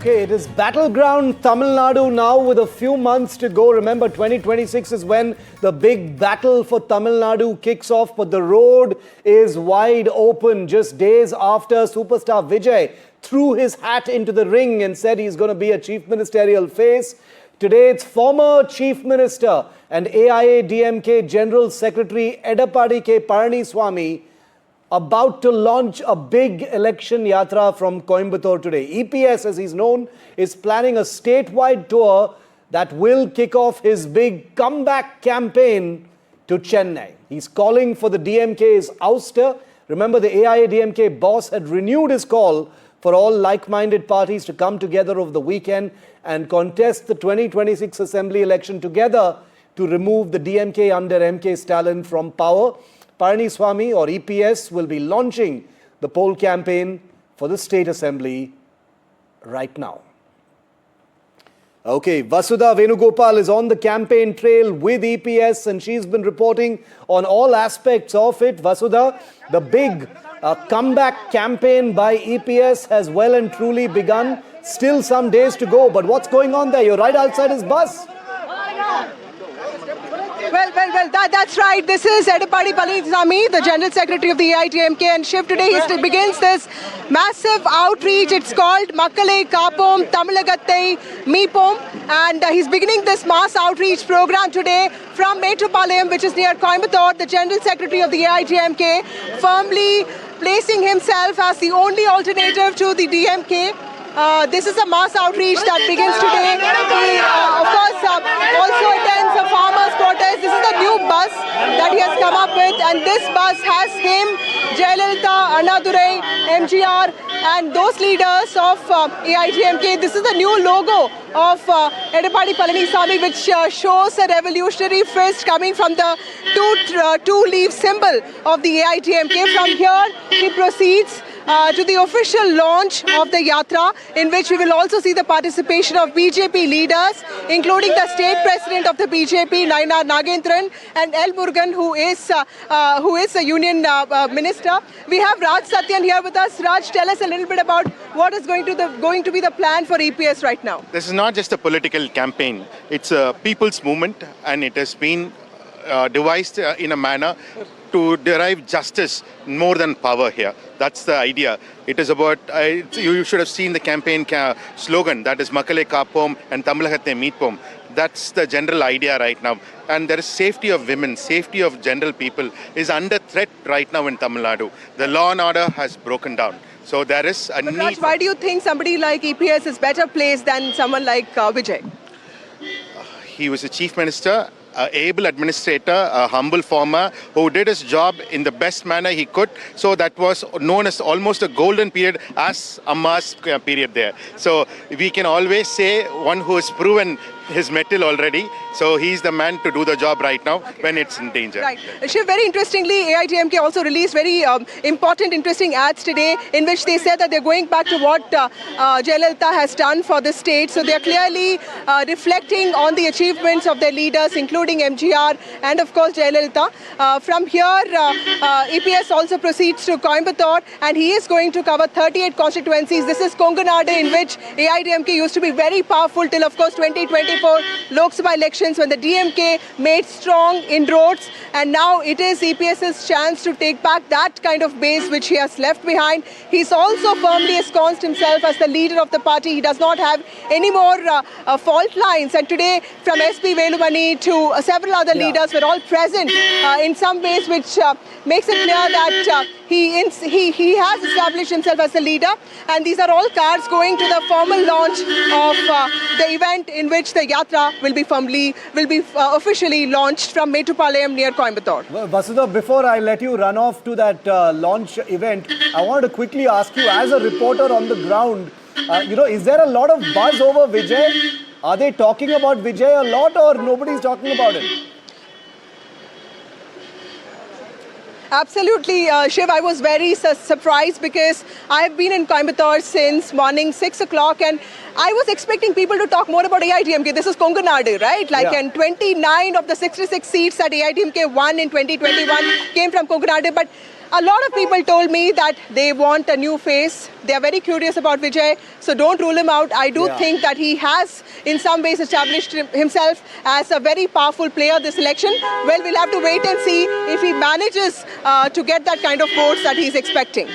Okay, it is battleground Tamil Nadu now with a few months to go. Remember, 2026 is when the big battle for Tamil Nadu kicks off, but the road is wide open. Just days after superstar Vijay threw his hat into the ring and said he's going to be a chief ministerial face, today it's former chief minister and AIADMK General Secretary Edappadi K. Palaniswamy about to launch a big election yatra from Coimbatore today. EPS, as he's known, is planning a statewide tour that will kick off his big comeback campaign to Chennai. He's calling for the DMK's ouster. Remember, the AIADMK boss had renewed his call for all like-minded parties to come together over the weekend and contest the 2026 assembly election together to remove the DMK under MK Stalin from power. Palaniswamy or EPS will be launching the poll campaign for the state assembly right now. Okay, Vasudha Venugopal is on the campaign trail with EPS and she's been reporting on all aspects of it. Vasudha, the big comeback campaign by EPS has well and truly begun. Still some days to go, but what's going on there? You're right outside his bus. Well, that's right. This is Edappadi Palaniswamy, the General Secretary of the AIADMK, and Shiv today he begins this massive outreach. It's called Makkale Kappom Tamilagatte Meepom, and he's beginning this mass outreach program today from Mettupalayam, which is near Coimbatore. The General Secretary of the AIADMK firmly placing himself as the only alternative to the DMK. This is a mass outreach that begins today. He, of course, also attends a farmers' protest. This is the new bus that he has come up with, and this bus has him, Jayalalitha, Annadurai, MGR, and those leaders of AIADMK. This is the new logo of Edappadi Palaniswamy, which shows a revolutionary fist coming from the two-leaf symbol of the AIADMK. From here, he proceeds to the official launch of the Yatra, in which we will also see the participation of BJP leaders, including the state president of the BJP, Nayanar Nagendran, and L. Murugan, who is a union minister. We have Raj Satyan here with us. Raj, tell us a little bit about what is going to be the plan for EPS right now. This is not just a political campaign. It's a people's movement, and it has been devised in a manner to derive justice more than power here. That's the idea. It is about, you should have seen the campaign slogan, that is Makkale Kappom and Tamilagatte Meepom. That's the general idea right now. And there is safety of women, safety of general people is under threat right now in Tamil Nadu. The law and order has broken down. So there is a need. Raj, why do you think somebody like EPS is better placed than someone like Vijay? He was a chief minister, an able administrator, a humble farmer who did his job in the best manner he could. So that was known as almost a golden period as Amma's period there. So we can always say one who has proven his mettle already. So he's the man to do the job right now when it's in danger. Right. Shiv, very interestingly, AIADMK also released very important, interesting ads today in which they said that they're going back to what Jayalalitha has done for the state. So they're clearly reflecting on the achievements of their leaders, including MGR and, of course, Jayalalitha. From here, EPS also proceeds to Coimbatore, and he is going to cover 38 constituencies. This is Konganadu, in which AIADMK used to be very powerful till, of course, 2024 Lok Sabha elections, when the DMK made strong inroads, and now it is EPS's chance to take back that kind of base which he has left behind. He's also firmly ensconced himself as the leader of the party. He does not have any more fault lines, and today from SP Velumani to several other leaders were all present in some ways, which makes it clear that he has established himself as a leader, and these are all cards going to the formal launch of the event, in which the Yatra will be officially launched from Mettupalayam near Coimbatore. Well, Vasudha, before I let you run off to that launch event, I wanted to quickly ask you, as a reporter on the ground, is there a lot of buzz over Vijay? Are they talking about Vijay a lot, or nobody's talking about it? Absolutely, Shiv. I was very surprised because I have been in Coimbatore since morning 6 o'clock, and I was expecting people to talk more about AIADMK. This is Konganadu, right? And 29 of the 66 seats that AIADMK won in 2021 came from Konganadu. But A lot of people told me that they want a new face. They are very curious about Vijay, so don't rule him out. I do think that he has, in some ways, established himself as a very powerful player this election. Well, we'll have to wait and see if he manages to get that kind of votes that he's expecting.